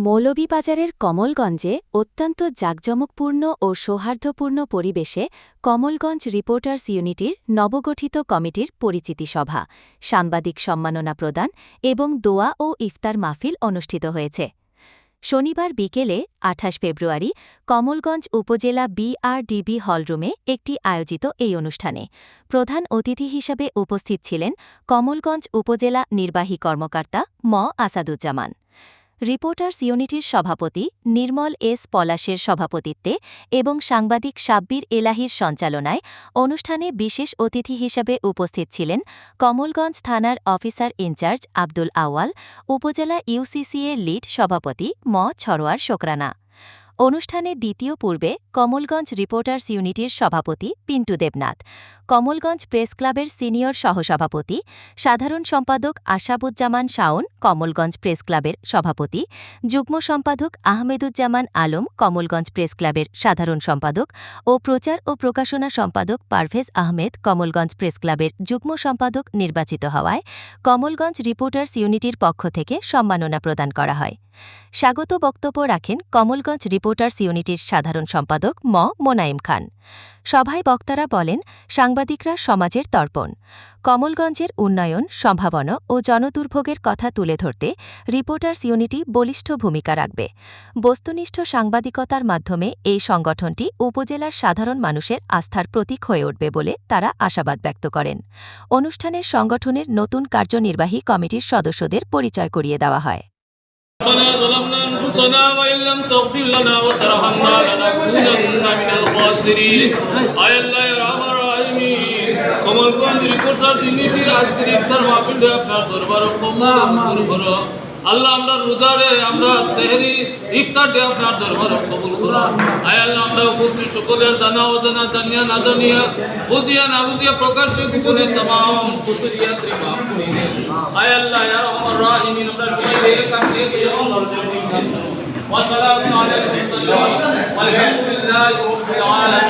মৌলভীবাজারের কমলগঞ্জে অত্যন্ত জাঁকজমকপূর্ণ ও সৌহার্দ্যপূর্ণ পরিবেশে কমলগঞ্জ রিপোর্টার্স ইউনিটির নবগঠিত কমিটির পরিচিতি সভা, সাংবাদিক সম্মাননা প্রদান এবং দোয়া ও ইফতার মাহফিল অনুষ্ঠিত হয়েছে। শনিবার বিকেলে ২৮ ফেব্রুয়ারি কমলগঞ্জ উপজেলা বিআরডিবি হলরুমে একটি আয়োজিত এই অনুষ্ঠানে প্রধান অতিথি হিসেবে উপস্থিত ছিলেন কমলগঞ্জ উপজেলা নির্বাহী কর্মকর্তা আসাদুজ্জামান। রিপোর্টার্স ইউনিটির সভাপতি নির্মল এস পলাশের সভাপতিত্বে এবং সাংবাদিক সাব্বির এলাহীর সঞ্চালনায় অনুষ্ঠানে বিশেষ অতিথি হিসেবে উপস্থিত ছিলেন কমলগঞ্জ থানার অফিসার ইনচার্জ আব্দুল আওয়াল, উপজেলা ইউসিসি-এর লিড সভাপতি ছরোয়ার শোকরানা। অনুষ্ঠানে দ্বিতীয় পূর্বে কমলগঞ্জ রিপোর্টার্স ইউনিটির সভাপতি পিন্টু দেবনাথ, কমলগঞ্জ প্রেস ক্লাবের সিনিয়র সহসভাপতি, সাধারণ সম্পাদক আশাবুজ্জামান শাওন, কমলগঞ্জ প্রেস ক্লাবের সভাপতি, যুগ্ম সম্পাদক আহমেদুজ্জামান আলম, কমলগঞ্জ প্রেস ক্লাবের সাধারণ সম্পাদক ও প্রচার ও প্রকাশনা সম্পাদক পারভেজ আহমেদ, কমলগঞ্জ প্রেস ক্লাবের যুগ্ম সম্পাদক নির্বাচিত হওয়ায় কমলগঞ্জ রিপোর্টার্স ইউনিটির পক্ষ থেকে সম্মাননা প্রদান করা হয়। স্বাগত বক্তব্য রাখেন কমলগঞ্জ রিপোর্টার্স ইউনিটির সাধারণ সম্পাদক মোনায়েম খান। সভায় বক্তারা বলেন, সাংবাদিকরা সমাজের দর্পণ। কমলগঞ্জের উন্নয়ন, সম্ভাবনা ও জনদুর্ভোগের কথা তুলে ধরতে রিপোর্টার্স ইউনিটি বলিষ্ঠ ভূমিকা রাখবে। বস্তুনিষ্ঠ সাংবাদিকতার মাধ্যমে এই সংগঠনটি উপজেলার সাধারণ মানুষের আস্থার প্রতীক হয়ে উঠবে বলে তারা আশাবাদ ব্যক্ত করেন। অনুষ্ঠানের সংগঠনের নতুন কার্যনির্বাহী কমিটির সদস্যদের পরিচয় করিয়ে দেওয়া হয়। ربنا ظلمنا أنفسنا وإن لم تغفر لنا وترحمنا لنكونن من الخاسرين আয় আল্লাহ ইয়া রাহমান রাহিম কমলগঞ্জ রিপোর্টার্স ইউনিটির আজকের ইফতার মাহফিলে আপনার দরবারে কবুল করো আল্লাহ। আমরা রোজারে আমরা সেহরি ইফতার দিয়ে আপনার দরবারে কবুল করো। আয় আল্লাহ আমরা উপস্থিত সকলের জানা অজানা জানিয়া না জানিয়া বুঝিয়া না বুঝিয়া প্রকাশ্যে গোপনে तमाम কুসরিয়াত রে মাফ করে দেন। আয় আল্লাহ ইয়া রাহমান রাহিম আমরা সবাই মিলে কাজ দিয়ে ওয়া সালামু আলাইকুম ওয়া রাহমাতুল্লাহি ওয়া বারাকাতুহু।